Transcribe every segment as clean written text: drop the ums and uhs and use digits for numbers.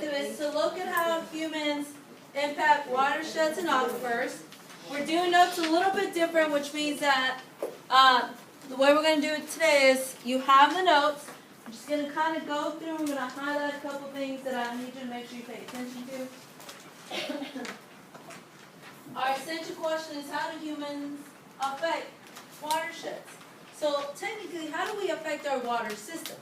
objective is to look at how humans impact watersheds and aquifers. We're doing notes a little bit different, which means that the way we're going to do it today is you have the notes. I'm just going to kind of go through. I'm going to highlight a couple things that I need you to make sure you pay attention to. Our essential question is, how do humans affect watersheds? So technically, how do we affect our water systems?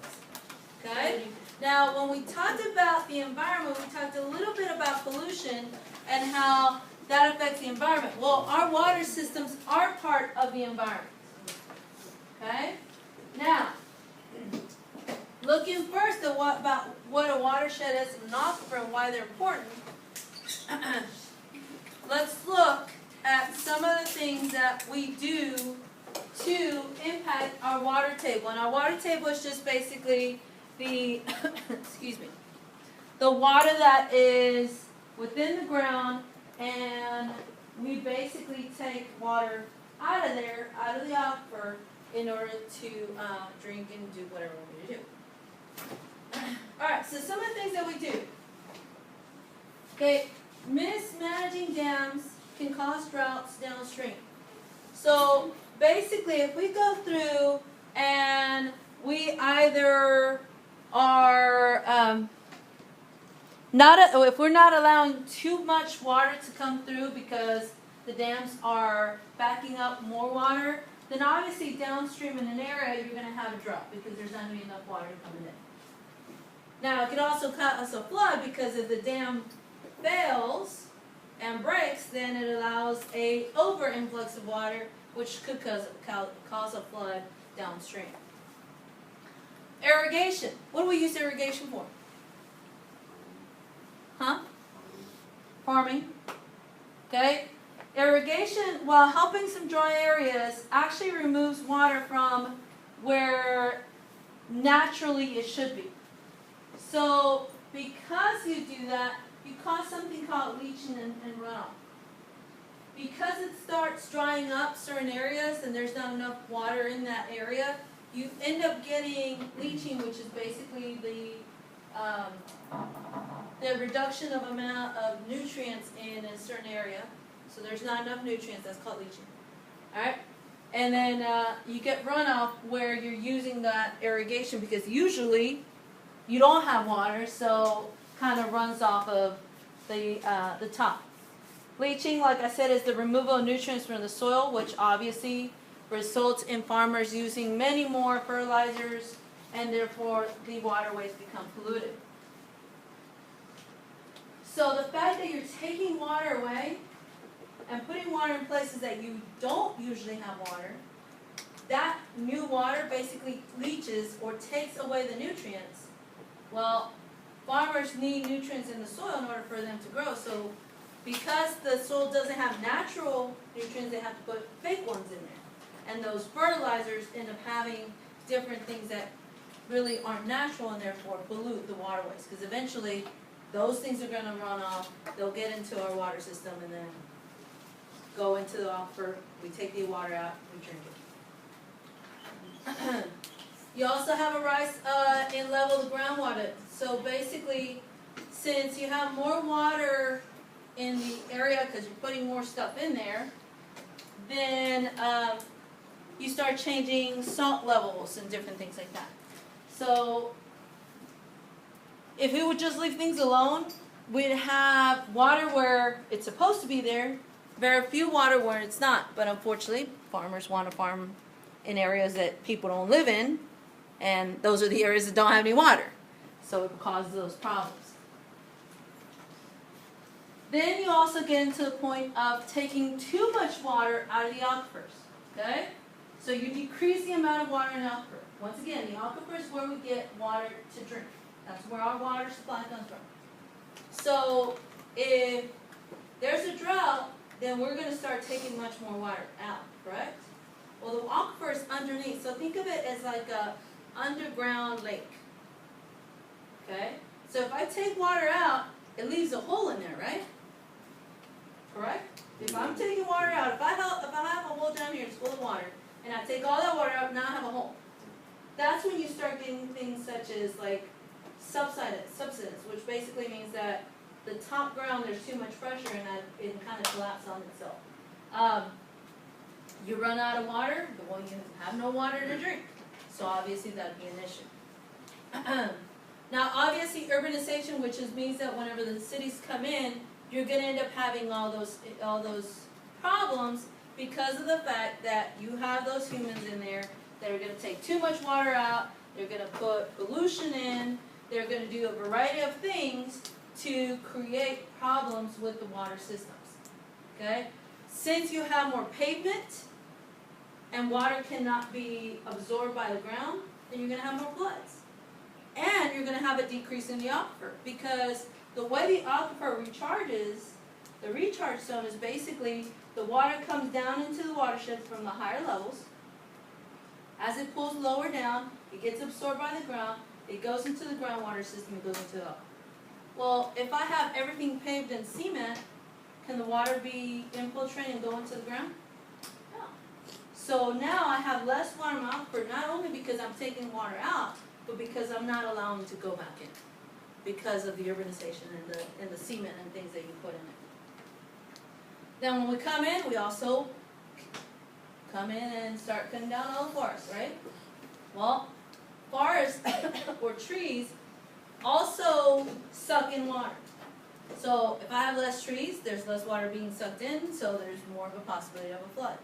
Okay? Now, when we talked about the environment, we talked a little bit about pollution and how that affects the environment. Well, our water systems are part of the environment. Okay? Now, looking first at what a watershed is and an aquifer and why they're important, let's look at some of the things that we do to impact our water table. And our water table is just basically the excuse me, the water that is within the ground, and we basically take water out of there, out of the aquifer, in order to drink and do whatever we need to do. Alright, so some of the things that we do. Okay, mismanaging dams can cause droughts downstream. So basically, if we go through and we either are if we're not allowing too much water to come through because the dams are backing up more water, then obviously downstream in an area you're going to have a drought because there's not going to be enough water coming in. Now, it could also cause a flood because if the dam fails and breaks, then it allows a over-influx of water, which could cause a flood downstream. Irrigation. What do we use irrigation for? Farming. Okay? Irrigation, while helping some dry areas, actually removes water from where naturally it should be. So, because you do that, you cause something called leaching and runoff. Because it starts drying up certain areas and there's not enough water in that area, you end up getting leaching, which is basically the reduction of amount of nutrients in a certain area. So there's not enough nutrients, that's called leaching. Alright? And then you get runoff where you're using that irrigation because usually you don't have water, so kind of runs off of the top. Leaching, like I said, is the removal of nutrients from the soil, which obviously results in farmers using many more fertilizers, and therefore the waterways become polluted. So the fact that you're taking water away and putting water in places that you don't usually have water, that new water basically leaches or takes away the nutrients. Well, farmers need nutrients in the soil in order for them to grow. So because the soil doesn't have natural nutrients, they have to put fake ones in there. And those fertilizers end up having different things that really aren't natural and therefore pollute the waterways. Because eventually those things are going to run off, they'll get into our water system and then go into the aquifer, we take the water out, we drink it. You also have a rise in level of the groundwater. So basically, since you have more water in the area because you're putting more stuff in there, then you start changing salt levels and different things like that. So if we would just leave things alone, we'd have water where it's supposed to be there, very few water where it's not. But unfortunately, farmers want to farm in areas that people don't live in, and those are the areas that don't have any water. So it causes those problems. Then you also get into the point of taking too much water out of the aquifers. Okay? So you decrease the amount of water in the aquifer. Once again, the aquifer is where we get water to drink. That's where our water supply comes from. So if there's a drought, then we're going to start taking much more water out, correct? Well, the aquifer is underneath. So think of it as like a underground lake. Okay? So if I take water out, it leaves a hole in there, right? Correct? If I'm taking water out, if I have a hole down here, it's full of water, and I take all that water out, now I have a hole. That's when you start getting things such as like subsidence, which basically means that the top ground, there's too much pressure and that it kind of collapses on itself. You run out of water, well, you have no water to drink. So obviously that'd be an issue. Now obviously urbanization, which means that whenever the cities come in, you're going to end up having all those problems because of the fact that you have those humans in there that are going to take too much water out, they're going to put pollution in, they're going to do a variety of things to create problems with the water systems. Okay? Since you have more pavement and water cannot be absorbed by the ground, then you're going to have more floods. And you're going to have a decrease in the aquifer because the way the aquifer recharges, the recharge zone is basically the water comes down into the watershed from the higher levels. As it pulls lower down, it gets absorbed by the ground, it goes into the groundwater system, it goes into the aquifer. Well, if I have everything paved in cement, can the water be infiltrated and go into the ground? No. So now I have less water in my aquifer, not only because I'm taking water out, but because I'm not allowing it to go back in because of the urbanization and the cement and things that you put in it. Then when we come in, we also come in and start cutting down all the forests, right? Well, forests or trees also suck in water. So if I have less trees, there's less water being sucked in, so there's more of a possibility of a flood.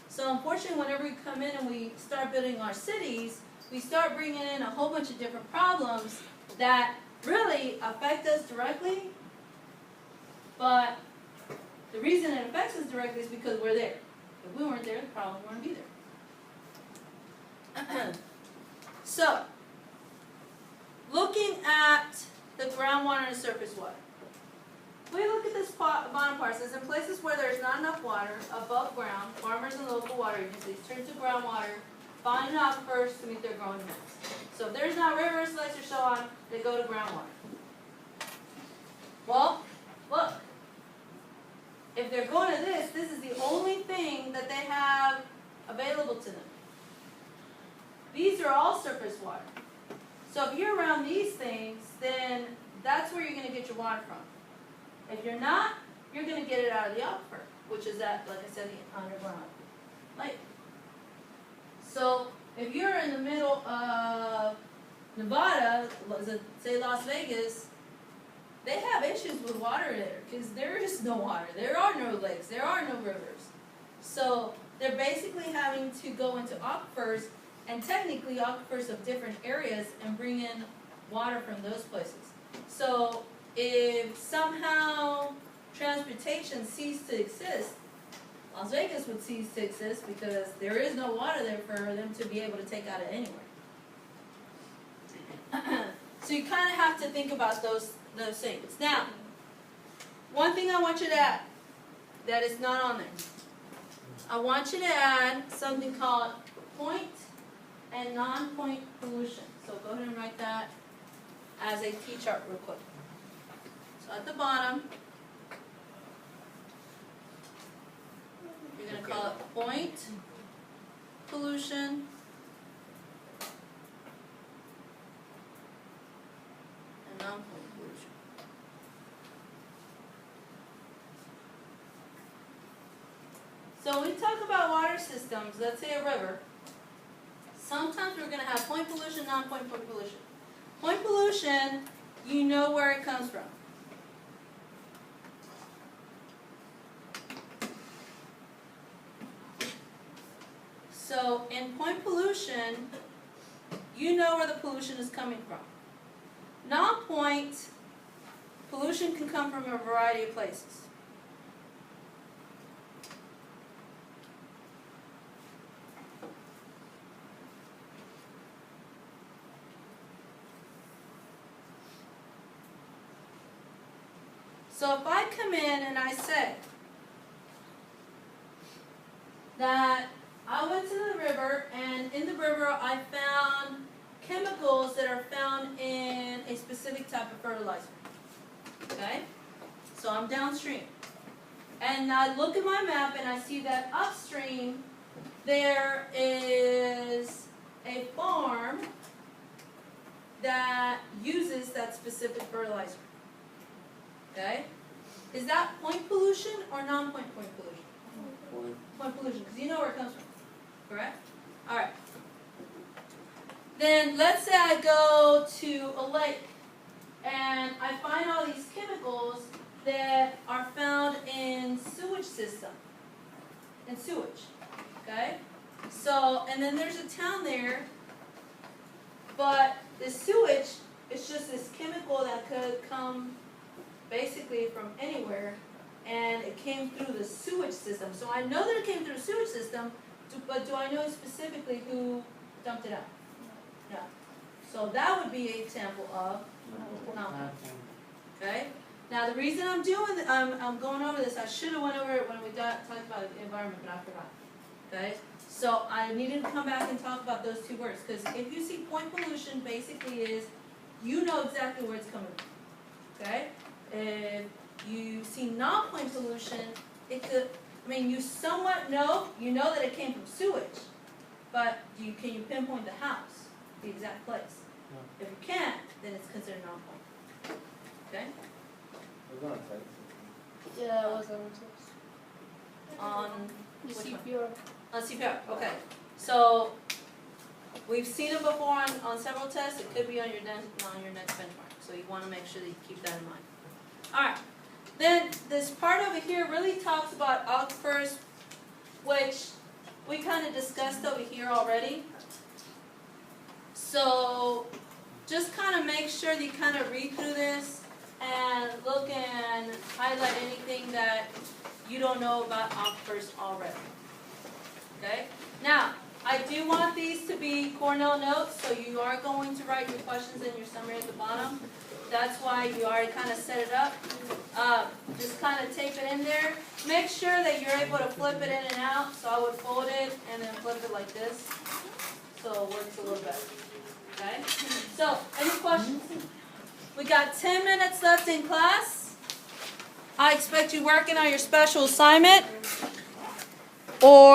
So unfortunately, whenever we come in and we start building our cities, we start bringing in a whole bunch of different problems that really affect us directly, but the reason it affects us directly is because we're there. If we weren't there, the problem wouldn't be there. So, looking at the groundwater and surface water. We look at this bottom part. It says in places where there's not enough water above ground, farmers and local water agencies turn to groundwater, find aquifers to meet their growing needs. So if there's not rivers, lakes, or so on, they go to groundwater. Well, look. If they're going to this is the only thing that they have available to them. These are all surface water. So if you're around these things, then that's where you're going to get your water from. If you're not, you're going to get it out of the aquifer, which is at, like I said, the underground lake. So if you're in the middle of Nevada, say Las Vegas, they have issues with water there because there is no water. There are no lakes. There are no rivers. So they're basically having to go into aquifers, and technically aquifers of different areas, and bring in water from those places. So if somehow transportation ceased to exist, Las Vegas would cease to exist because there is no water there for them to be able to take out of anywhere. So you kind of have to think about those things. Now, one thing I want you to add that is not on there. I want you to add something called point and non-point pollution. So go ahead and write that as a T-chart real quick. So at the bottom, you're going to call it point pollution and non-point pollution. So when we talk about water systems, let's say a river, sometimes we're going to have point pollution, non-point pollution. Point pollution, you know where it comes from. So in point pollution, you know where the pollution is coming from. Non-point pollution can come from a variety of places. So if I come in and I say that I went to the river, and in the river I found chemicals that are found in a specific type of fertilizer. Okay? So I'm downstream. And I look at my map and I see that upstream there is a farm that uses that specific fertilizer. Okay? Is that point pollution or non-point pollution? Point pollution, because you know where it comes from. Correct? Alright. Then let's say I go to a lake and I find all these chemicals that are found in sewage system. In sewage. Okay? So, and then there's a town there, but the sewage is just this chemical that could come basically from anywhere, and it came through the sewage system. So I know that it came through the sewage system, but do I know specifically who dumped it out? No. So that would be an example of non-point. Okay? Now the reason I'm going over this, I should have went over it when we talked about the environment, but I forgot. Okay? So I needed to come back and talk about those two words, because if you see point pollution, basically is you know exactly where it's coming from. Okay? If you see non-point pollution, it could, you somewhat know, you know that it came from sewage, but can you pinpoint the house, the exact place? No. If you can't, then it's considered non-point. Okay? Yeah, it was on the which one? CPR. On CPR, okay. So we've seen it before on several tests. It could be on your next benchmark. So you want to make sure that you keep that in mind. All right. Then this part over here really talks about aquifers, which we kind of discussed over here already. So just kind of make sure that you kind of read through this and look and highlight anything that you don't know about aquifers already. Okay? Now, I do want these to be Cornell notes, so you are going to write your questions in your summary at the bottom. That's why you already kind of set it up. Just kind of tape it in there. Make sure that you're able to flip it in and out. So I would fold it and then flip it like this, so it works a little better. Okay? So, any questions? We got 10 minutes left in class. I expect you working on your special assignment, or